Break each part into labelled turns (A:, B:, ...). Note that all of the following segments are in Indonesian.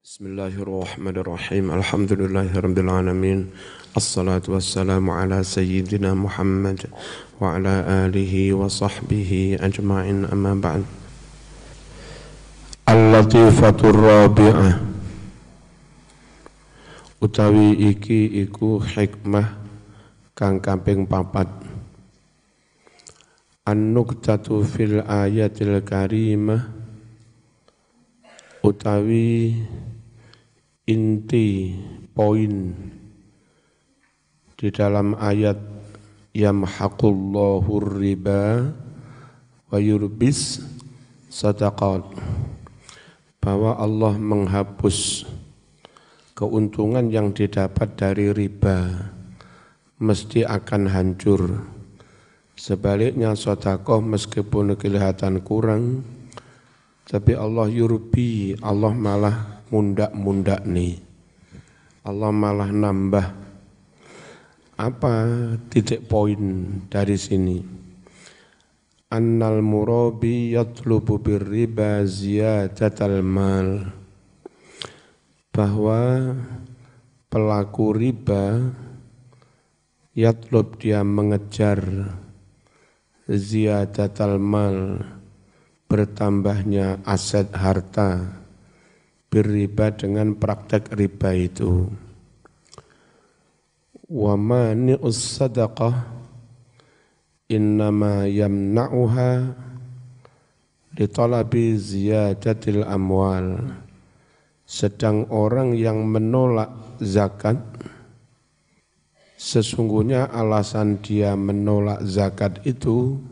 A: Bismillahirrahmanirrahim. Alhamdulillahirabbil alamin. Assalatu wassalamu ala sayyidina Muhammad wa ala alihi wa sahbihi ajma'in, amma ba'd. Al-latifatur rabi'ah. Utawi iki iku hikmah kang kaping 4. An-nuktatu fil ayatil karimah. Utawi inti poin di dalam ayat yamhaqullahu riba wa yurbis sadaqat, bahwa Allah menghapus keuntungan yang didapat dari riba mesti akan hancur. Sebaliknya sedekah meskipun kelihatan kurang, tapi Allah yurbi, Allah malah mundak nih, Allah malah nambah. Apa titik poin dari sini? Annal murabi yatlubu birriba ziyadatal mal, bahwa pelaku riba yatlub, dia mengejar ziyadatal mal, bertambahnya aset harta, berriba dengan praktek riba itu. Wa mani'us sadaqah innama yamna'uha litalabi ziyadatil amwal. Sedang orang yang menolak zakat, sesungguhnya alasan dia menolak zakat itu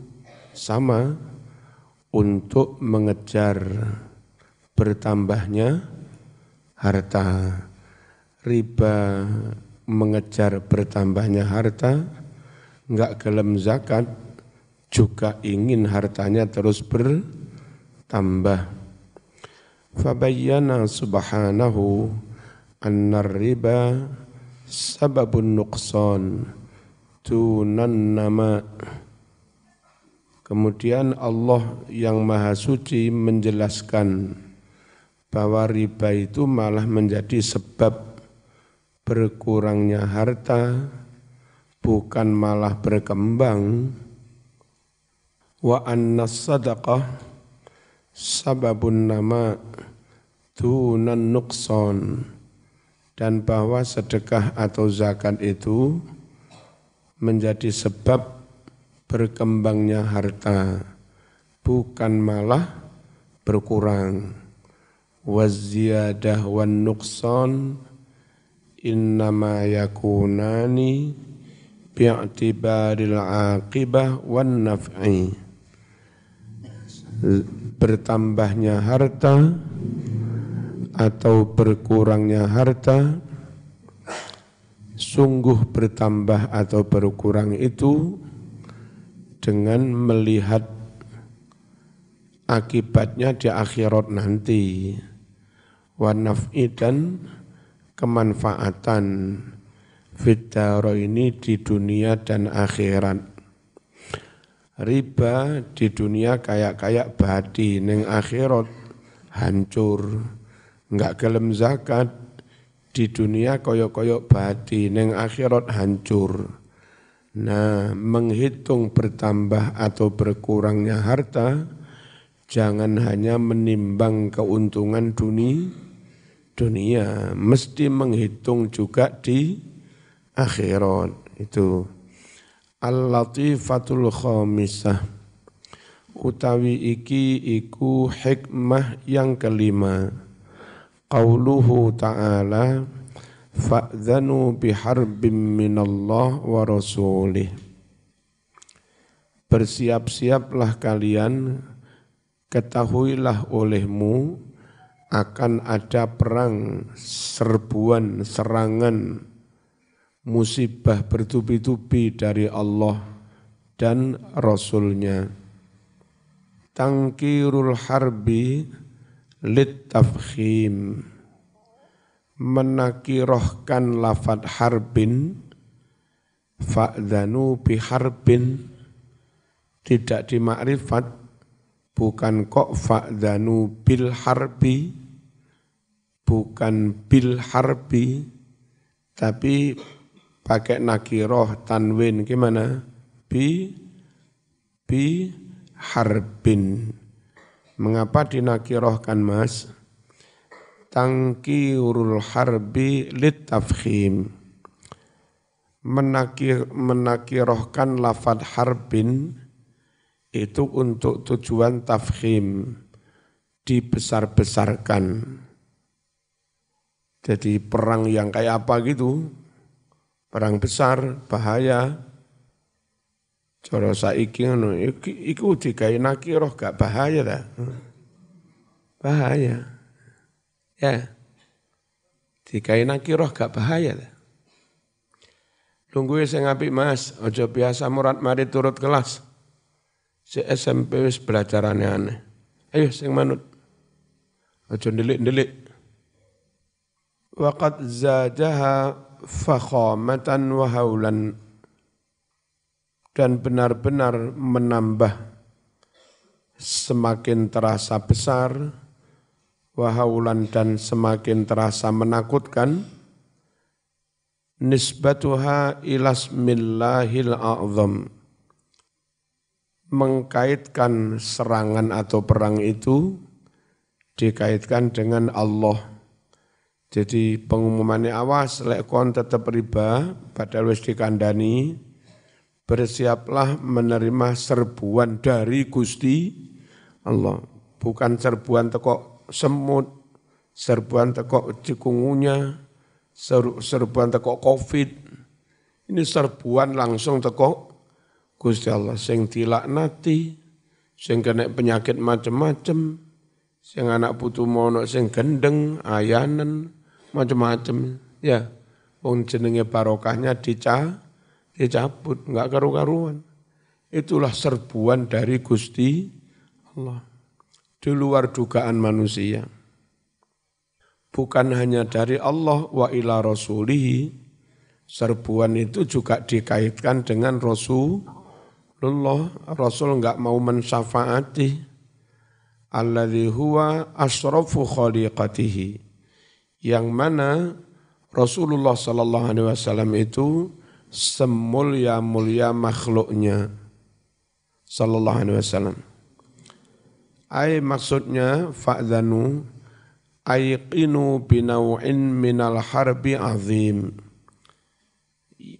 A: sama, untuk mengejar bertambahnya harta. Riba mengejar bertambahnya harta, enggak gelem zakat, juga ingin hartanya terus bertambah. Fabayyana subhanahu annar riba sababun nuqsan tunan nama. Kemudian Allah yang Maha Suci menjelaskan bahwa riba itu malah menjadi sebab berkurangnya harta, bukan malah berkembang. Wa annas sadaqah sababun nama tunan nuqsan, dan bahwa sedekah atau zakat itu menjadi sebab berkembangnya harta, bukan malah berkurang. Waziyadah wan nuqsan innama yakunani bi'tibaril aqibah wan naf'i. Bertambahnya harta atau berkurangnya harta, sungguh bertambah atau berkurang itu dengan melihat akibatnya di akhirat nanti, wa naf'i, dan kemanfaatan fitaro ini di dunia dan akhirat. Riba di dunia kayak badi, ning akhirat hancur. Enggak gelem zakat, di dunia koyok badi, ning akhirat hancur. Nah, menghitung bertambah atau berkurangnya harta, jangan hanya menimbang keuntungan dunia, mesti menghitung juga di akhirat. Itu al-latifatul khamisah. Utawi iki iku hikmah yang kelima. Qauluhu ta'ala fa'dhanu biharbim minallah wa rasulih. Bersiap-siaplah kalian, ketahuilah olehmu akan ada perang, serbuan, serangan, musibah bertubi-tubi dari Allah dan Rasulnya. Tangkirul harbi lit tafkhim, menakirohkan lafad harbin, fa'dhanu biharbin, tidak dimakrifat, bukan kok fa'dhanu bil harbi, bukan bil harbi, tapi pakai nakiroh tanwin gimana? Bi harbin. Mengapa dinakirohkan Mas? Tangkirul harbi litafkhim. Menakirohkan lafad harbin itu untuk tujuan tafkhim, dibesar-besarkan. Jadi perang yang kayak apa gitu, perang besar, bahaya. Cara saiki ngono, iku digawe nakiroh gak bahaya ta? Bahaya. Ya. Digawe nakiroh gak bahaya ta? Tunggu sing apik Mas, aja biasa murat mari turut kelas. Si SMP wis belajarane aneh. Ayo sing manut. Aja ndelik-ndelik. Waqad zajaha fakhamatan wa haulan, dan benar-benar menambah semakin terasa besar, wa haulan dan semakin terasa menakutkan, nisbatuha ilasmillahil a'zam, mengkaitkan serangan atau perang itu dikaitkan dengan Allah. Jadi pengumumannya awas lek kon tetep riba padahal wis dikandani, bersiaplah menerima serbuan dari Gusti Allah. Bukan serbuan teko semut, serbuan teko cikungunya, serbuan teko Covid. Ini serbuan langsung teko Gusti Allah, sing dilaknati, sing kena penyakit macam-macam, sing anak putu mono sing gendeng, ayanen, macam-macam. Ya, wong jenenge barokahnya dicabut, enggak karu-karuan. Itulah serbuan dari Gusti Allah. Di luar dugaan manusia. Bukan hanya dari Allah wa ila rasulihi, serbuan itu juga dikaitkan dengan Rasulullah. Rasul enggak mau mensyafaati. Alladzi huwa asrafu khaliqatihi. Yang mana Rasulullah sallallahu alaihi wasallam itu semulia-mulia makhluknya sallallahu alaihi wasallam. Maksudnya fa'dhanu ayqinu binaw'in minal harbi azim.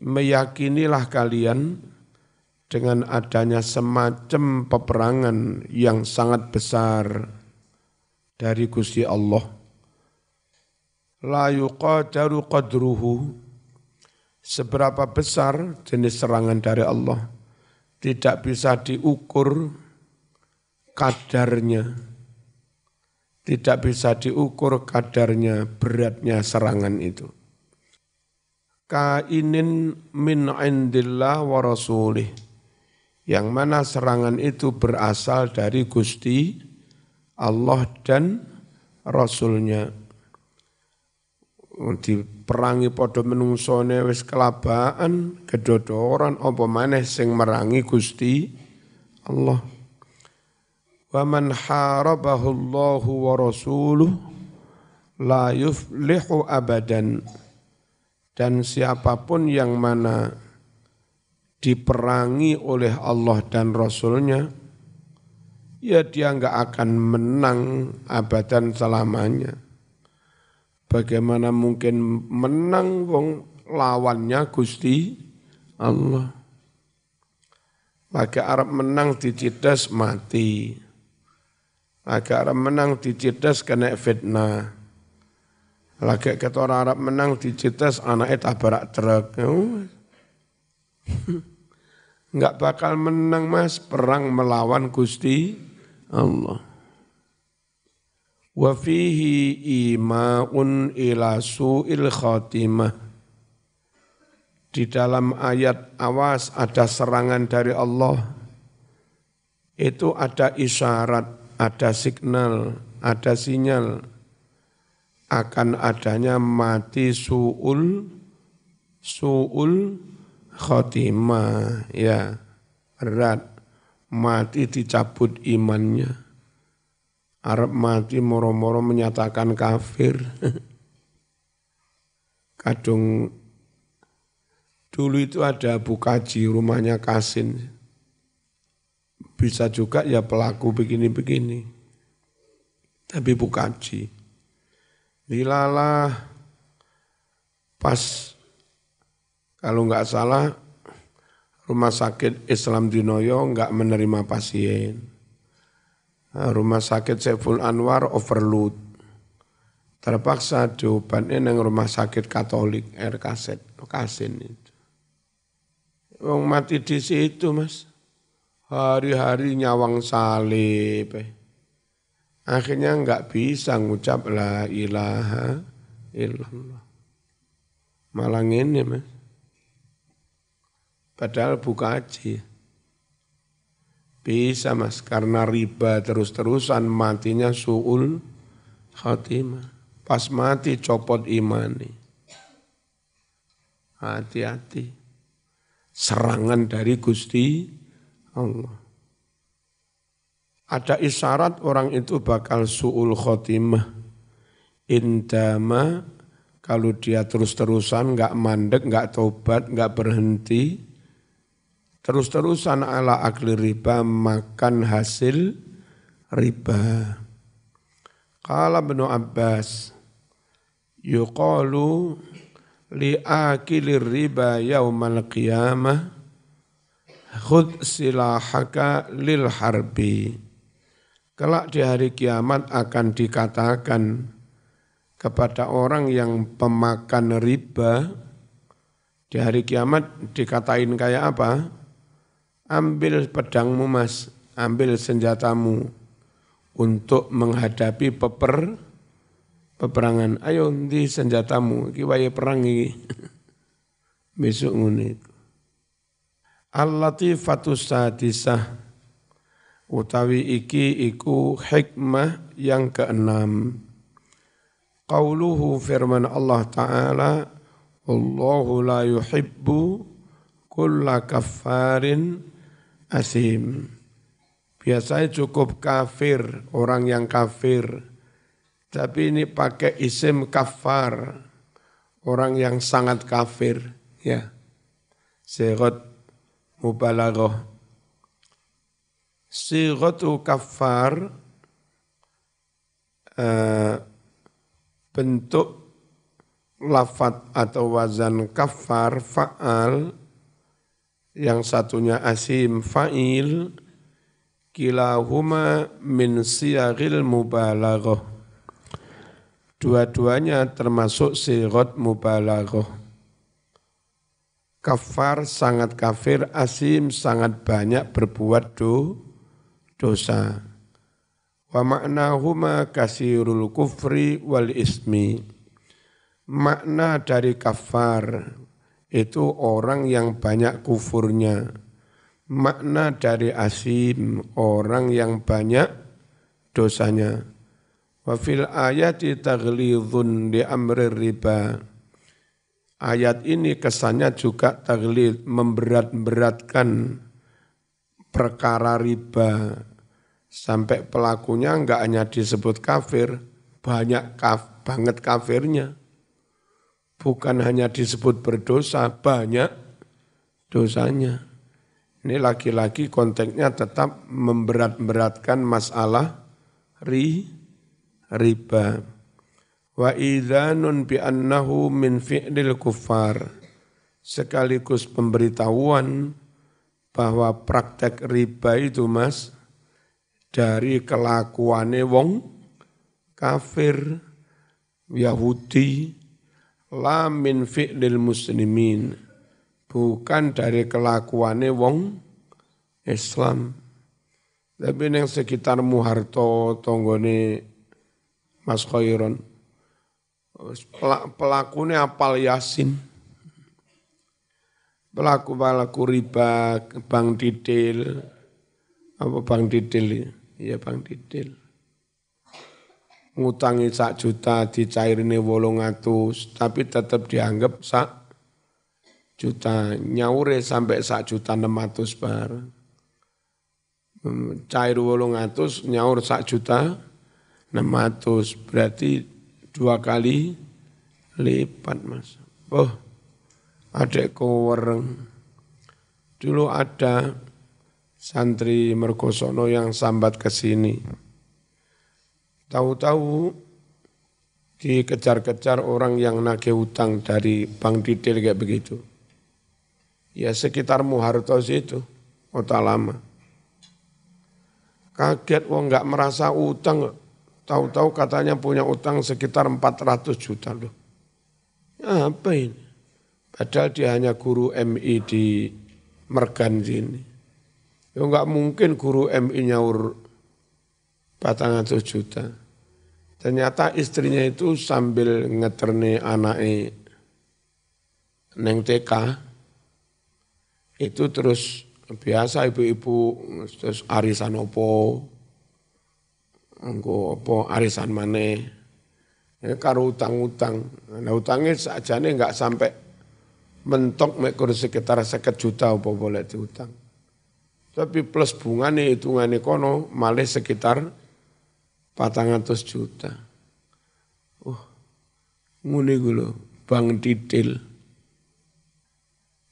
A: Meyakinilah kalian dengan adanya semacam peperangan yang sangat besar dari Gusti Allah. La yuqadaru qadruhu, seberapa besar jenis serangan dari Allah tidak bisa diukur kadarnya, tidak bisa diukur kadarnya, beratnya serangan itu. Kainin min indillah wa rasulih, yang mana serangan itu berasal dari Gusti Allah dan Rasulnya. Diperangi padha menungsone wis kelabaan, kedodoran, apa maneh sing merangi Gusti Allah. Wa man harabahu Allahu wa rasuluh la yuflihu abadan. Dan siapapun yang mana diperangi oleh Allah dan Rasulnya, ya dia enggak akan menang abadan selamanya. Bagaimana mungkin menang wong lawannya Gusti Allah. Lagi Arab menang dicidas mati. Lagi Arab menang dicidas kena fitnah. Lagi kata orang Arab menang dicidas anaknya tabrak truk. Enggak bakal menang Mas perang melawan Gusti Allah. Wa fihi ima'un ila su'il khatimah. Di dalam ayat awas ada serangan dari Allah. Itu ada isyarat, ada signal, ada sinyal akan adanya mati su'ul khatimah, ya berat, mati dicabut imannya. Arab mati moro-moro menyatakan kafir. Kadung dulu itu ada Abu Kaji, rumahnya Kasin. Bisa juga ya pelaku begini-begini. Tapi Bu Kaji. Dilalah pas kalau nggak salah rumah sakit Islam di Noyo nggak menerima pasien. Rumah sakit Saiful Anwar overload. Terpaksa diobatnya nang rumah sakit Katolik Kasin itu. Wong mati di situ, Mas. Hari-hari nyawang salib. Akhirnya enggak bisa ngucap la ilaha illallah. Malah ngene, Mas. Padahal buka haji. Bisa, Mas, karena riba terus-terusan matinya su'ul khatimah. Pas mati copot imani. Hati-hati. Serangan dari Gusti Allah. Ada isyarat orang itu bakal su'ul khotimah. Indama, kalau dia terus-terusan, enggak mandek, enggak tobat, enggak berhenti, terus-terusan ala akli riba, makan hasil riba. Qala Ibnu Abbas, yuqalu li'akilir riba yaumal qiyamah, khudh silahaka lil harbi. Kelak di hari kiamat akan dikatakan kepada orang yang pemakan riba, di hari kiamat dikatain kayak apa? Ambil pedangmu, Mas, ambil senjatamu untuk menghadapi peperangan. Ayo ndi senjatamu, iki wayahe perang iki. Besok ngene iku. Al-latifatus sadisah, utawi iki iku hikmah yang keenam. Qauluhu, firman Allah Ta'ala, Allahu la yuhibbu kulla kaffarin asim. Biasanya cukup kafir, orang yang kafir. Tapi ini pakai isim kafar, orang yang sangat kafir. Ya, sigat mubalaghah. Sigatu kafar, bentuk lafat atau wazan kafar, fa'al, yang satunya asim fa'il, kilahuma min siyaghil mubalaghah. Dua-duanya termasuk sighat mubalaghah. Kafar sangat kafir, asim sangat banyak berbuat dosa. Wa ma'nahuma kasirul kufri wal ismi. Makna dari kafar itu orang yang banyak kufurnya. Makna dari asim, orang yang banyak dosanya. Wa fil ayati taghlidhun di amri riba. Ayat ini kesannya juga taghlidh, memberat-beratkan perkara riba. Sampai pelakunya enggak hanya disebut kafir, banyak banget kafirnya. Bukan hanya disebut berdosa, banyak dosanya. Ini lagi-lagi konteksnya tetap memberat-beratkan masalah riba. Wa idzanun bi annahu min fi'lil kuffar. Sekaligus pemberitahuan bahwa praktek riba itu, Mas, dari kelakuane wong kafir Yahudi, la min fi'lil muslimin, bukan dari kelakuane wong Islam. Tapi yang sekitar Muharto, tonggone Mas Khairon, pelakunya apal Yasin. Pelaku riba, Bang Didil, apa Bang Didil? Iya Bang Didil. Ngutangi 1 juta dicairine 800, tapi tetap dianggap 1 juta. Nyaure sampai 1.600.000 bareng. Cair 800, nyaur 1 juta 600 berarti 2 kali lipat Mas. Oh, adekku wereng. Dulu ada santri Mergosono yang sambat ke sini. Tahu-tahu dikejar-kejar orang yang nagih utang dari Bank Detail kayak begitu. Ya sekitar Muharto situ, kota lama. Kaget wong nggak merasa utang, tahu-tahu katanya punya utang sekitar 400 juta loh. Ya, apa ini? Padahal dia hanya guru MI di Mergan sini. Ya enggak mungkin guru MI nyaur 400 juta. Ternyata istrinya itu sambil ngeterne anaknya neng TK, itu terus biasa ibu-ibu terus arisan opo, engko opo arisan maneh. Ya, karo utang-utang. Nah utangnya sajane enggak sampai mentok mekur sekitar 50 juta apa boleh diutang. Tapi plus bungane hitungane kono malah sekitar 400 juta. Ngene iku lho, Bank Detail.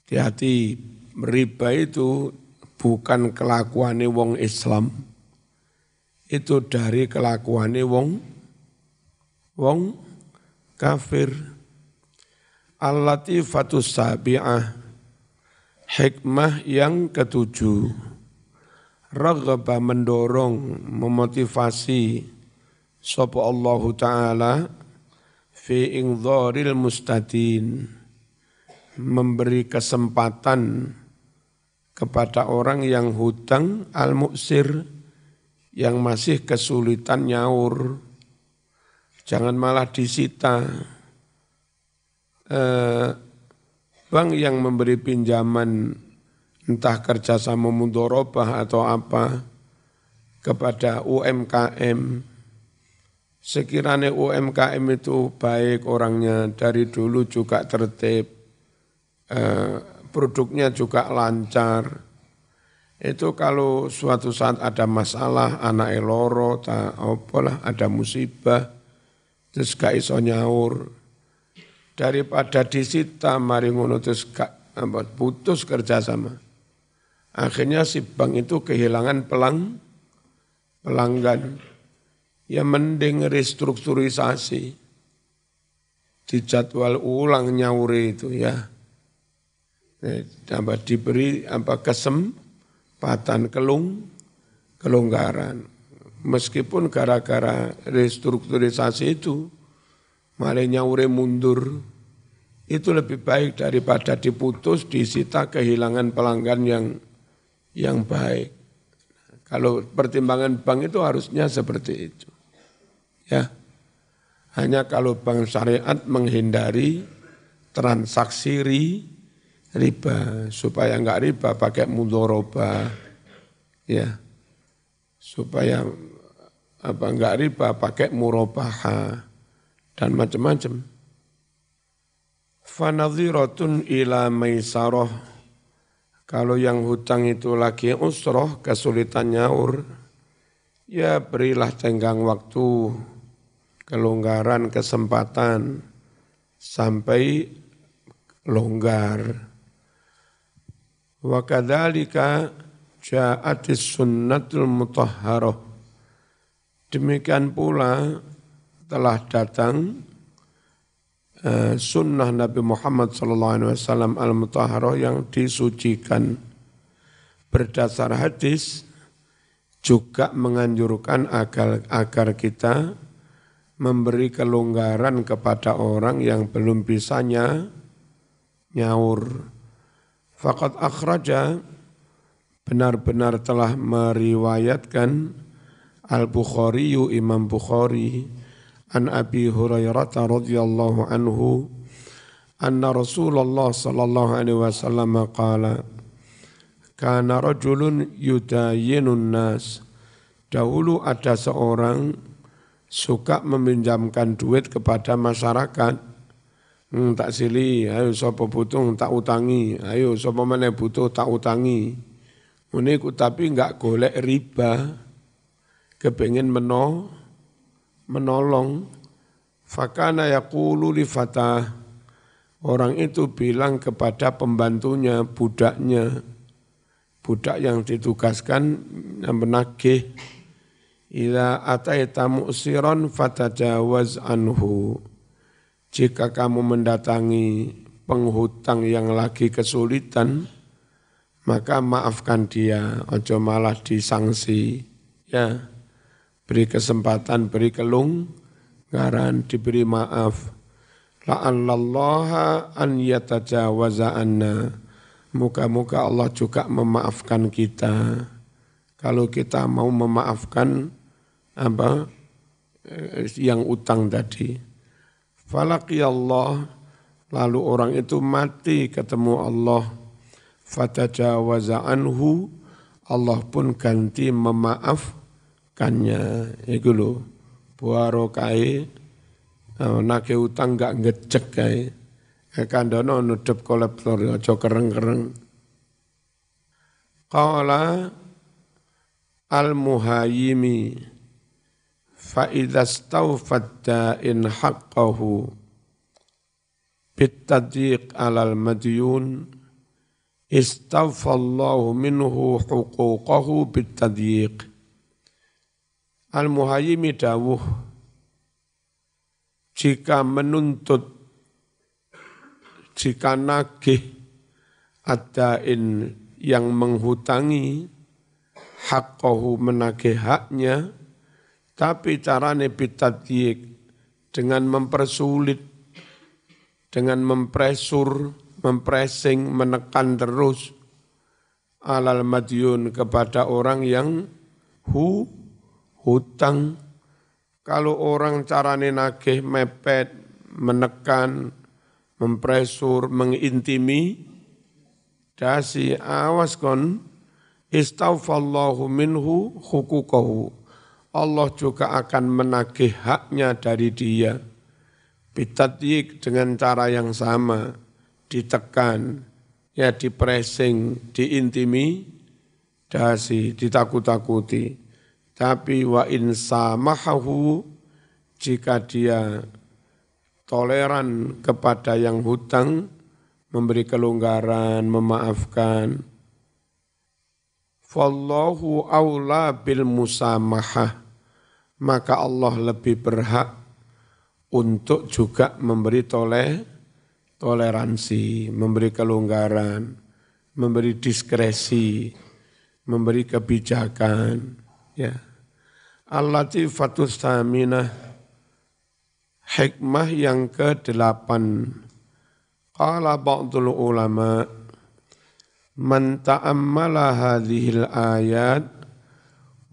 A: Hati-hati, riba itu bukan kelakuane wong Islam. Itu dari kelakuane wong kafir. Al-Latifatus Sabi'ah, hikmah yang ketujuh. Raghaba mendorong, memotivasi sapa Allah Ta'ala fi ingdharil mustadin, memberi kesempatan kepada orang yang hutang al-mu'sir, yang masih kesulitan nyaur. Jangan malah disita. Bank yang memberi pinjaman entah kerjasama mudharabah atau apa kepada UMKM, sekiranya UMKM itu baik orangnya, dari dulu juga tertib, produknya juga lancar, itu kalau suatu saat ada masalah, anak loro, ada musibah, terus gak iso nyaur, daripada disita mari ngono terus gak putus kerjasama. Akhirnya si bank itu kehilangan pelanggan. Ya mending restrukturisasi, dijadwal ulang nyauri itu ya. Diberi kesempatan kelonggaran. Meskipun gara-gara restrukturisasi itu malah nyauri mundur, itu lebih baik daripada diputus, disita, kehilangan pelanggan yang baik. Kalau pertimbangan bank itu harusnya seperti itu. Ya, hanya kalau bank syariat menghindari transaksi riba, supaya enggak riba pakai mudharabah, ya, supaya enggak riba pakai murabaha dan macam-macam. Fanadhiratun ila maisarah, kalau yang hutang itu lagi usroh, kesulitan nyaur, ya berilah tenggang waktu, kelonggaran, kesempatan, sampai longgar. Wa kadzalika ja'atis sunnatul mutahharah. Demikian pula telah datang sunnah Nabi Muhammad SAW al-mutahharah yang disucikan. Berdasar hadis juga menganjurkan agar kita memberi kelonggaran kepada orang yang belum bisa nyaur. Faqad akhraja, benar-benar telah meriwayatkan Al-Bukhari, Imam Bukhari, an Abi Hurairah radhiyallahu anhu, anna Rasulullah sallallahu alaihi wasallam qala, kana rajulun yudayinun nas. Dahulu ada seorang suka meminjamkan duit kepada masyarakat. Tak sili, ayo sapa butuh tak utangi, ayo sapa meneh butuh tak utangi. Ngene iku tapi enggak golek riba, kepengin menolong. Fakana yaqulu li fatah, orang itu bilang kepada pembantunya, budaknya, budak yang ditugaskan yang menagih, ila ataita mu'siron fatajawaz anhu, jika kamu mendatangi penghutang yang lagi kesulitan, maka maafkan dia, ojo malah disangsi, ya, beri kesempatan, beri kelonggaran, diberi maaf. La'allallaha an yatajawaza anna, moga-moga Allah juga memaafkan kita. Kalau kita mau memaafkan yang utang tadi. Falaqiyallah, lalu orang itu mati ketemu Allah. Fatajawaza anhu, Allah pun ganti memaafkannya. Iku lho, buarokai nake utang gak ngecek kae. Kandono nudup kolektor aja kereng-kereng. Qala al-muhayyimi fa idza stawfat da'in haqqahu bitadyiq 'alal madyun istawfallahu minhu huquqahu bitadyiq. Al-muhayyimi dawuh, jika nagih ad-da'in yang menghutangi, haqqahu menagih haknya, tapi carane bitadyiq, dengan mempersulit, dengan mempressing, menekan terus, alal madyun, kepada orang yang hutang. Kalau orang carane nagih mepet, menekan, mempresur, mengintimidasi, awas kon, istawfallahu minhu hukukahu, Allah juga akan menagih haknya dari dia. Bitadyiq, dengan cara yang sama, ditekan, ya dipressing, diintimidasi, ditakut-takuti. Tapi wa insamahahu, jika dia toleran kepada yang hutang, memberi kelonggaran, memaafkan, fallahu aula bil musamahah, maka Allah lebih berhak untuk juga memberi toleransi, memberi kelonggaran, memberi diskresi, memberi kebijakan. Ya, al-latifatus tsaminah, hikmah yang ke-8. Qala ba'dul ulama, man ta'ammala hadhil ayat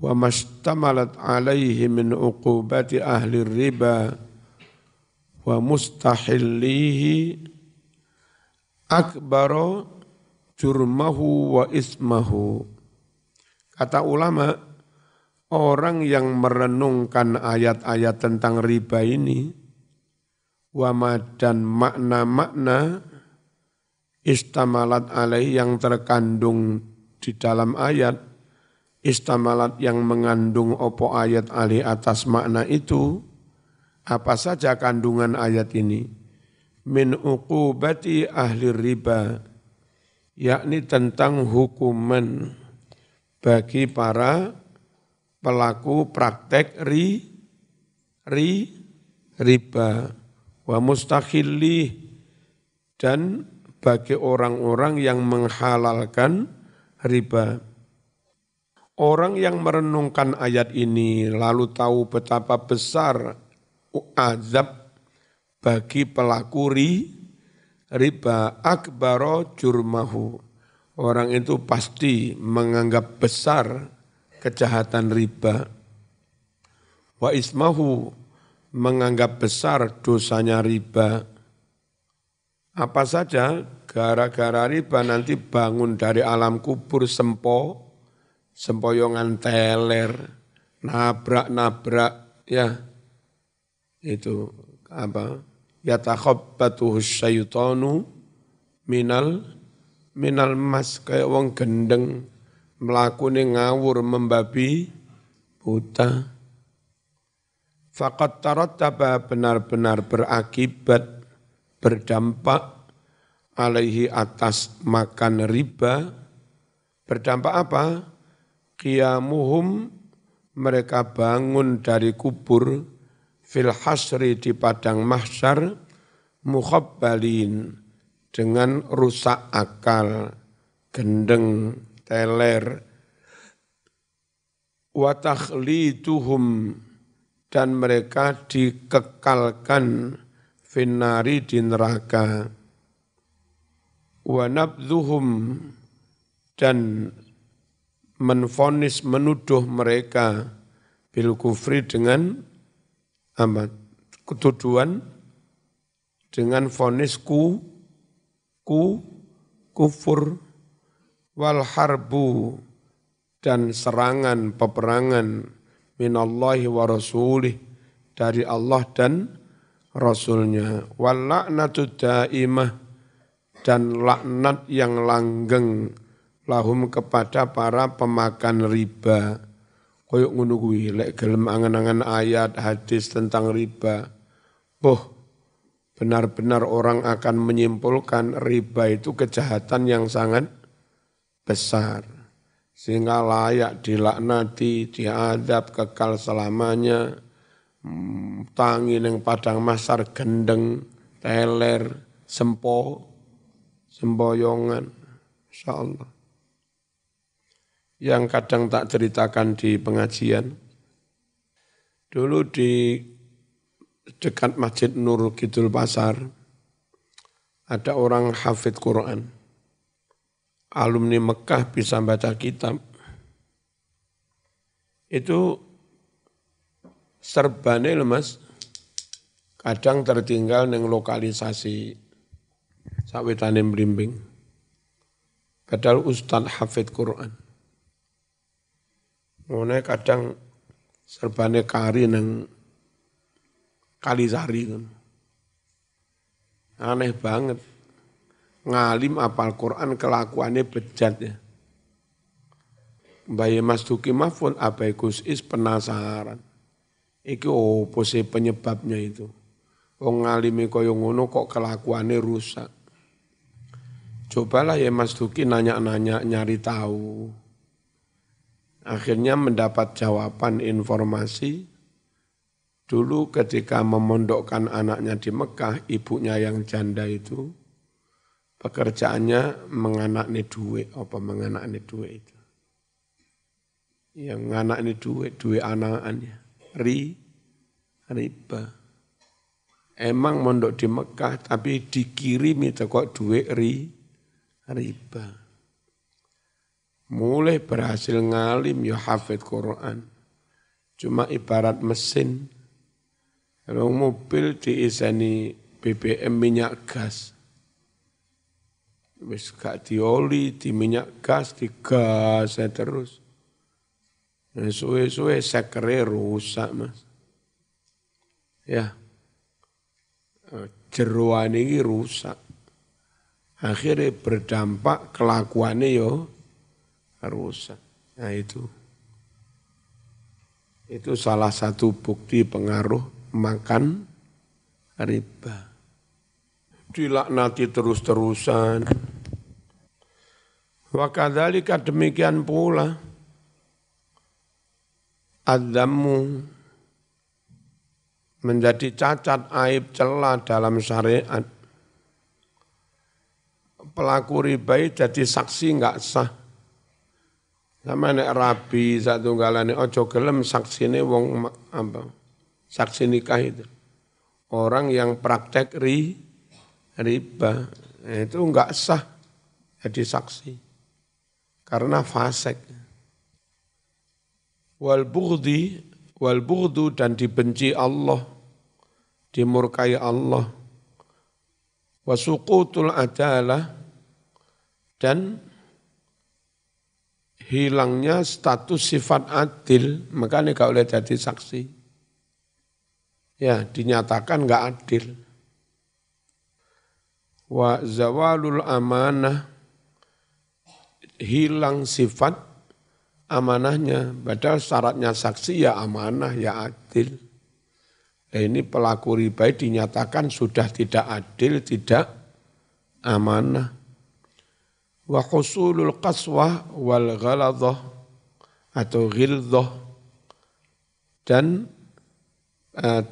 A: wa mashtamalat alaihi min uqubati ahli riba wa mustahillihi akbaru jurmahu wa ismahu. Kata ulama, orang yang merenungkan ayat-ayat tentang riba ini, wama dan makna-makna istamalat alaih yang terkandung di dalam ayat, istamalat yang mengandung opo ayat alih atas makna itu, apa saja kandungan ayat ini? Min uqubati ahli riba, yakni tentang hukuman bagi para pelaku praktek riba, wa mustakhilli, dan bagi orang-orang yang menghalalkan riba. Orang yang merenungkan ayat ini lalu tahu betapa besar azab bagi pelaku riba, akbaro jurmahu, orang itu pasti menganggap besar kejahatan riba. Wa ismahu, menganggap besar dosanya riba. Apa saja? Gara-gara riba nanti bangun dari alam kubur sempoyongan teler, nabrak-nabrak, ya. Itu apa? Yatakhabbatuhu syaitanu minal mas, kayak wong gendeng, mlakune ngawur membabi buta. Faqad tarattaba benar-benar berakibat, berdampak alaihi atas makan riba. Berdampak apa? Qiyamuhum mereka bangun dari kubur fil hasri di padang mahsyar mukhabbalin dengan rusak akal, gendeng, teler. Wa takhlituhum dan mereka dikekalkan finnari di neraka. Wa nabdhuhum dan menfonis menuduh mereka bil kufri dengan ketuduhan dengan vonis kufur wal harbu dan serangan peperangan minallahi wa rasulih dari Allah dan Rasulnya wal la'natu daimah dan laknat yang langgeng lahum kepada para pemakan riba. Koyok ngono kuwi lek gelem angan-angan ayat hadis tentang riba. Benar-benar orang akan menyimpulkan riba itu kejahatan yang sangat besar. Sehingga layak dilaknati, diadab kekal selamanya. Tangi ning padang mahsyar gendeng, teler, semboyongan. Insyaallah. Yang kadang tak ceritakan di pengajian. Dulu di dekat Masjid Nur Kidul Pasar, ada orang hafid Quran. Alumni Mekah bisa baca kitab. Itu serbane lho Mas, kadang tertinggal neng lokalisasi sawetane blimbing. Padahal Ustaz hafid Quran. Ngono kadang serbane kari nang Kalisari kan. Aneh banget. Ngalim apal Quran kelakuannya bejat ya. Mbah Mas Duki Mahfud Abai Gus Is penasaran. Iki opo sih penyebabnya itu? Wong ngalime kaya ngono kok kelakuannya rusak. Cobalah ya Mas Duki nanya-nanya nyari tahu. Akhirnya mendapat jawaban informasi. Dulu ketika memondokkan anaknya di Mekah, ibunya yang janda itu, pekerjaannya menganakni duit itu. Yang nganakni duit anakannya. Riba. Emang mondok di Mekah, tapi dikirimi kok duit riba. Mulai berhasil ngalim ya hafid Quran. Cuma ibarat mesin. Kalau mobil diiseni BBM minyak gas. Wis gak dioli, di minyak gas, digas terus. Suwe-suwe sekere rusak Mas. Ya. Jeroan ini rusak. Akhirnya berdampak kelakuannya yo rusak. Nah itu salah satu bukti pengaruh makan riba. Dilaknati terus-terusan. Wa kadzalika demikian pula adzammu menjadi cacat aib celah dalam syariat. Pelaku riba jadi saksi enggak sah. Sama nek rabi satunggalane ojo gelem saksine wong apa? Saksi nikah itu. Orang yang praktek riba itu enggak sah jadi saksi. Karena fasik. Wal bughdu dan dibenci Allah, dimurkai Allah. Wasuqutul adalah dan hilangnya status sifat adil, makanya gak boleh jadi saksi. Ya, dinyatakan gak adil. Wa zawalul amanah, hilang sifat amanahnya, padahal syaratnya saksi ya amanah, ya adil. Nah, ini pelaku riba dinyatakan sudah tidak adil, tidak amanah. Wa husulul qaswah wal ghaladhah atau ghilzah, dan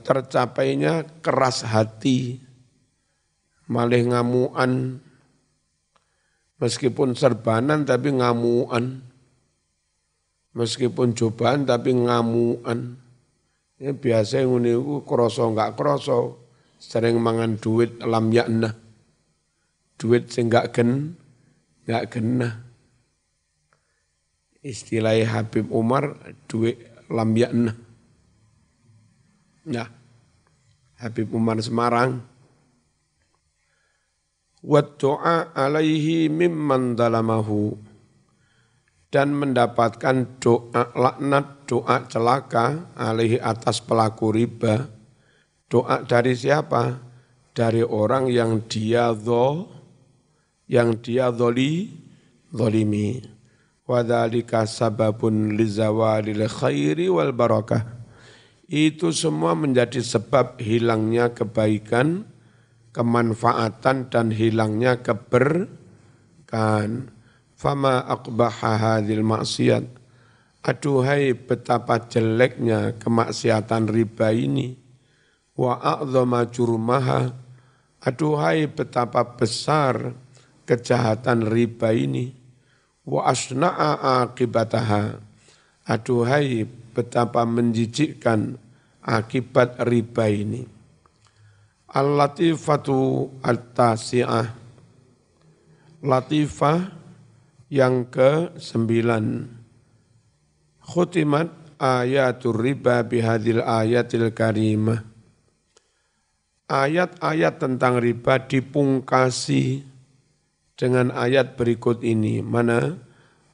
A: tercapainya keras hati, malih ngamuan, meskipun serbanan tapi ngamuan, meskipun cobaan tapi ngamuan. Ini biasa yang ini kroso enggak kroso, sering mangan duit lam yakna, duit sing enggak genah. Istilahnya Habib Umar, duit lam yakna. Ya, Habib Umar Semarang. Wa du'a alaihi mimman dalamahu, dan mendapatkan doa laknat, doa celaka alaihi atas pelaku riba. Doa dari siapa? Dari orang yang dia zolimi. Wa dzalika sababun lizawalil khairi wal barakah. Itu semua menjadi sebab hilangnya kebaikan, kemanfaatan, dan hilangnya keberkahan. Fama aqbaha hadhil maksiat. Aduhai betapa jeleknya kemaksiatan riba ini. Wa a'zama jurmaha. Aduhai betapa besar kejahatan riba ini. Wa asna'a aqibataha. Aduhai betapa menjijikkan akibat riba ini. Al-latifatu at-tasi'ah. Latifah yang ke-9. Khutimat ayatul riba bihadil ayatil karimah. Ayat-ayat tentang riba dipungkasi dengan ayat berikut ini. Mana?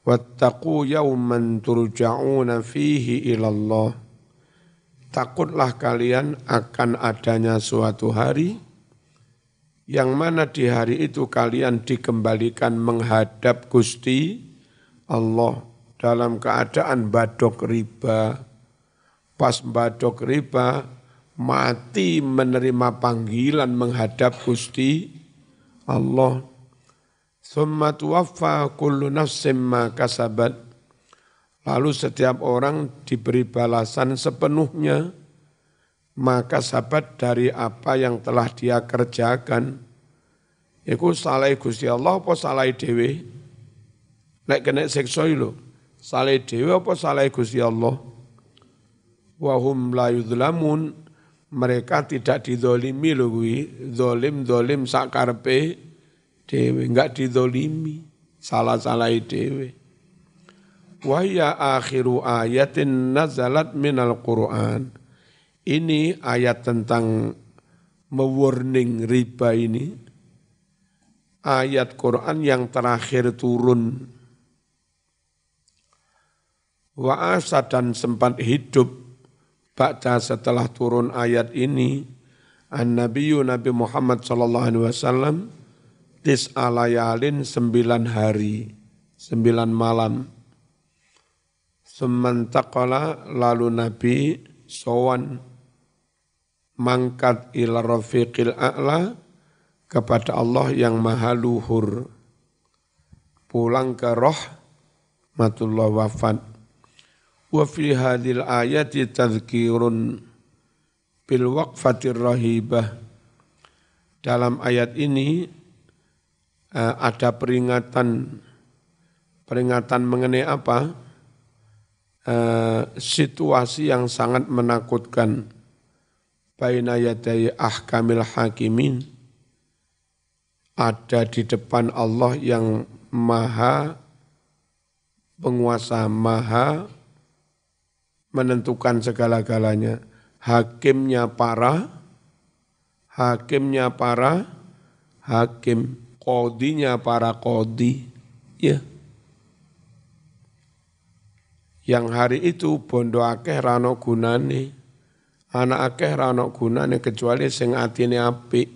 A: Wattaqu yawman turja'una fihi ilallah. Takutlah kalian akan adanya suatu hari yang mana di hari itu kalian dikembalikan menghadap Gusti Allah dalam keadaan badok riba. Pas badok riba, mati menerima panggilan menghadap Gusti Allah. Summa tuwaffa kullu nafsin ma kasabat. Lalu setiap orang diberi balasan sepenuhnya, maka sabat dari apa yang telah dia kerjakan. Iku salah Gusti Allah apa salah dhewe? Nek kena siksa lho, salah dhewe apa salah Gusti Allah? Wa hum la yuzlamun, mereka tidak dizalimi lho kuwi, zalim sak karepe dhewe, enggak dizalimi, salah-salah dhewe. Wa ya akhiru ayatin nazalat minal Qur'an. Ini ayat tentang mewarning riba ini, ayat Quran yang terakhir turun. Wa asa, dan sempat hidup baca setelah turun ayat ini, an-nabiyyu Nabi Muhammad sallallahu alaihi wasallam tis'a layalin 9 hari, 9 malam. Sumantaqala, lalu Nabi sowan mangkat ila rafiqil a'la, kepada Allah yang maha luhur, pulang ke rahmatullah wafat. Wa fi hadhil ayati tadhkirun bil waqfatir rahibah. Dalam ayat ini ada peringatan mengenai apa? Situasi yang sangat menakutkan. Baina yaday ahkamil hakimin, ada di depan Allah yang maha penguasa, maha menentukan segala-galanya. Hakimnya para hakim, qadinya para qadi. Ya. Yang hari itu bondo akeh rano gunane, anak akeh rano gunane kecuali sing atine apik,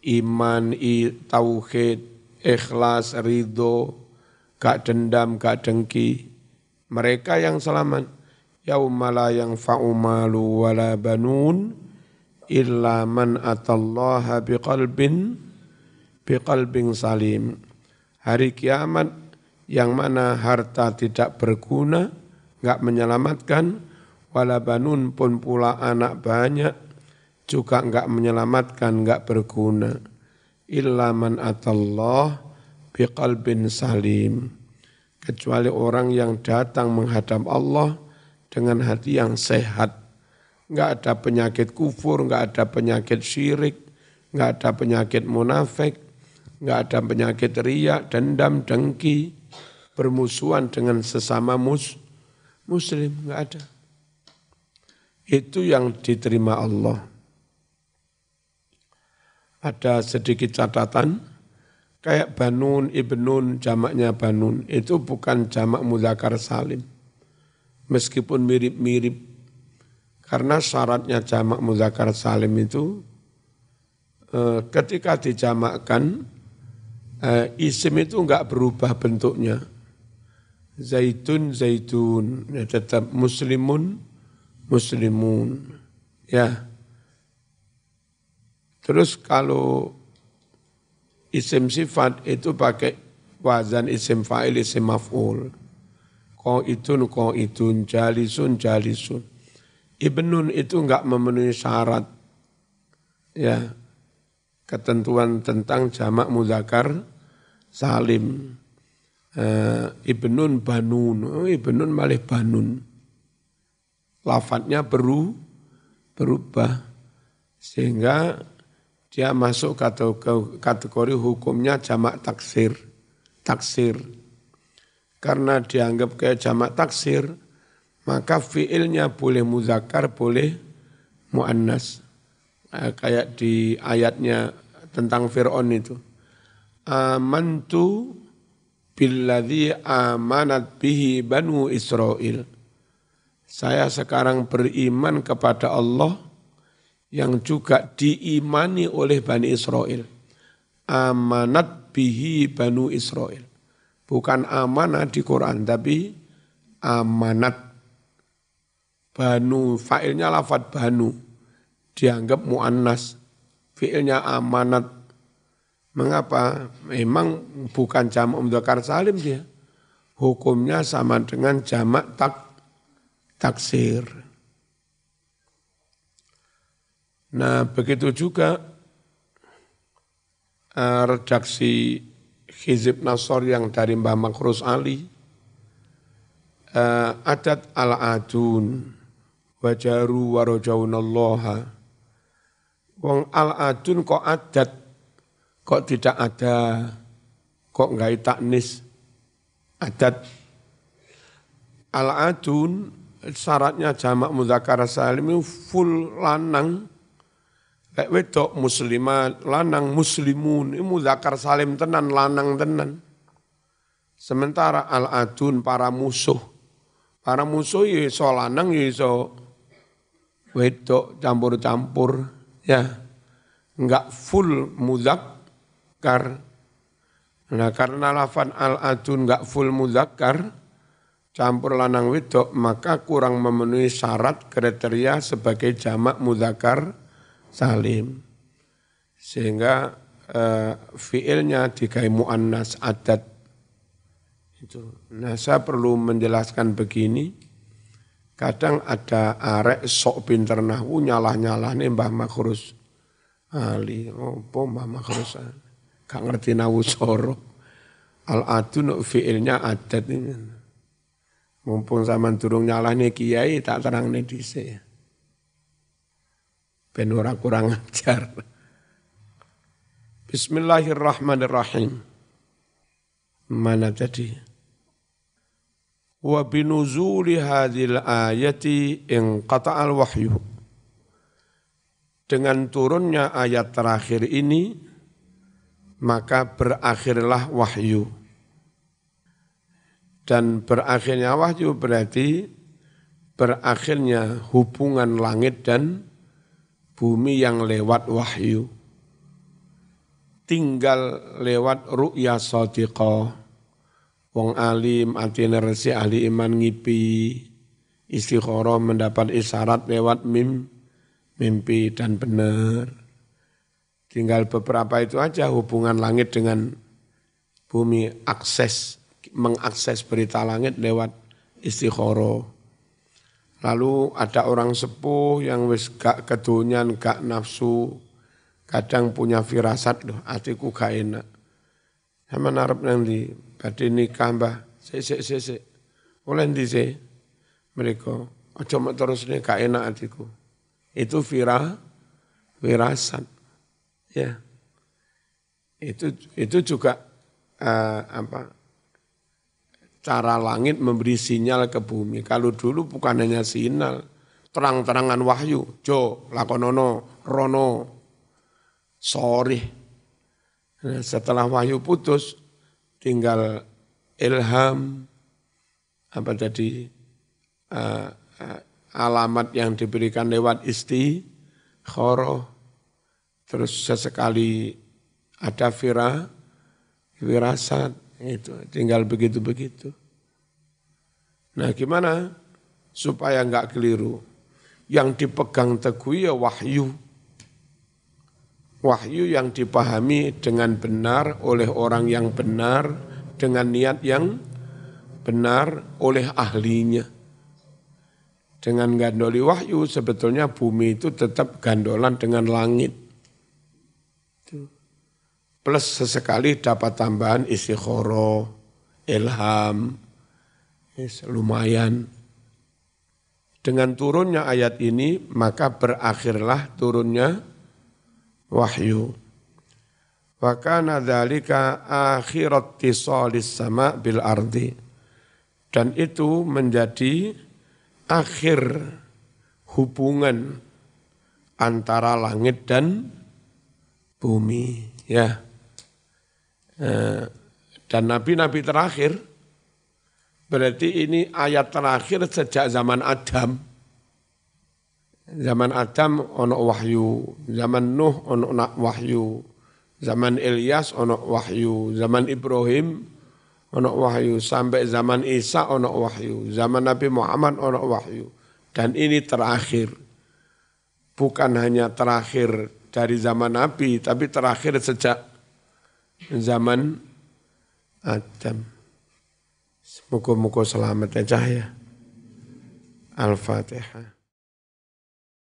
A: iman, tauhid, ikhlas, ridho, gak dendam, gak dengki. Mereka yang selamat. Yauma la yanfa'u malu wala banun illa man atallaha biqalbin salim. Hari kiamat yang mana harta tidak berguna, enggak menyelamatkan, wala banun pun pula anak banyak juga enggak menyelamatkan, enggak berguna. Illa man atallah biqalbin salim. Kecuali orang yang datang menghadap Allah dengan hati yang sehat. Enggak ada penyakit kufur, enggak ada penyakit syirik, enggak ada penyakit munafik, enggak ada penyakit riya, dendam, dengki, bermusuhan dengan sesama muslim, enggak ada. Itu yang diterima Allah. Ada sedikit catatan, kayak banun, ibnun, jamaknya banun, itu bukan jamak mudzakkar salim. Meskipun mirip-mirip, karena syaratnya jamak mudzakkar salim itu, ketika dijamakkan, isim itu enggak berubah bentuknya. Zaitun, zaitun, ya tetap muslimun, muslimun. Ya. Terus kalau isim sifat itu pakai wazan isim fa'il, isim maf'ul. Qaidun, jalisun. Ibnun itu enggak memenuhi syarat. Ya. Ketentuan tentang jamak mudzakkar salim. Ibnun banun, ibnun malih banun. Lafadznya berubah. Sehingga dia masuk kategori hukumnya jamak taksir. Karena dianggap kayak jamak taksir, maka fiilnya boleh mudzakkar, boleh muannas. Kayak di ayatnya tentang Fir'aun itu. Amantu billadzi amanat bihi banu Israel. Saya sekarang beriman kepada Allah yang juga diimani oleh Bani Israel. Amanat bihi banu Israel. Bukan amanah di Quran, tapi amanat. Banu, fa'ilnya lafadz banu. Dianggap mu'annas. Fi'ilnya amanat. Mengapa? Memang bukan jamak mudzakkar salim dia. Hukumnya sama dengan jamak taksir. Nah, begitu juga redaksi Hizib Nasor yang dari Mbah Makrus Ali, adat al-adun wajaru warajaunallaha. Wong al-adun kok adat, kok tidak ada, kok enggak taknis. Adat al-adun syaratnya jamak mudzakkar salim itu full lanang. Kayak wedok muslimat, lanang muslimun, ini mudzakkar salim tenan, lanang tenan. Sementara al-adun para musuh ya iso lanang ya iso wedok campur-campur, ya. Enggak full mudzakkar. Nah karena lafaz al-adun enggak full mudzakkar, campur lanang wedok, maka kurang memenuhi syarat kriteria sebagai jamak mudzakkar salim. Sehingga fiilnya digawe muannas adat. Itu. Nah, saya perlu menjelaskan begini. Kadang ada arek sok pinter nahwu nyalah-nyalahne Mbah Makrus Ali. Apa Mbah Makrus Ali? Gak ngerti nahwu soro. Al-adun fiilnya adat ini. Mumpung zaman durung nyalahne kiai tak terangne dhisik. Ben ora kurang ajar. Bismillahirrahmanirrahim. Mana tadi? Wa binuzuli hadhil ayati inqata'al wahyu. Dengan turunnya ayat terakhir ini, maka berakhirlah wahyu. Dan berakhirnya wahyu berarti berakhirnya hubungan langit dan bumi yang lewat wahyu. Tinggal lewat ru'ya shadiqah. Wong alim, atine resik, ahli iman ngipi, istikharah mendapat isyarat lewat mimpi dan benar. Tinggal beberapa itu aja hubungan langit dengan bumi, mengakses berita langit lewat istikharah. Lalu ada orang sepuh yang wis gak kedonyan, gak nafsu, kadang punya firasat, loh hatiku gak enak. Sama narap nanti, badhe nikah mbah, sik. Oleh ndi sih? Mereka, aja mek terus nih gak enak hatiku. Itu firasat. Ya. Itu juga cara langit memberi sinyal ke bumi. Kalau dulu bukan hanya sinyal, terang-terangan wahyu, jo, lakonono, rono, sorry. Nah, setelah wahyu putus, tinggal ilham, alamat yang diberikan lewat istikharah. Terus sesekali ada firasat, itu tinggal begitu-begitu. Nah gimana supaya enggak keliru? Yang dipegang teguh ya wahyu. Wahyu yang dipahami dengan benar oleh orang yang benar, dengan niat yang benar oleh ahlinya. Dengan gandoli wahyu sebetulnya bumi itu tetap gandolan dengan langit. Plus sesekali dapat tambahan istikharah, ilham, lumayan. Dengan turunnya ayat ini maka berakhirlah turunnya wahyu. Wa kana dzalika akhirat tisalis sama bil ardi. Dan itu menjadi akhir hubungan antara langit dan bumi, ya. Dan nabi-nabi terakhir, berarti ini ayat terakhir sejak zaman Adam. Zaman Adam ono wahyu, zaman Nuh ono wahyu, zaman Ilyas ono wahyu, zaman Ibrahim ono wahyu, sampai zaman Isa ono wahyu, zaman Nabi Muhammad ono wahyu. Dan ini terakhir. Bukan hanya terakhir dari zaman Nabi, tapi terakhir sejak zaman Adam. Semoga-moga selamat ya cahaya. Al-Fatihah.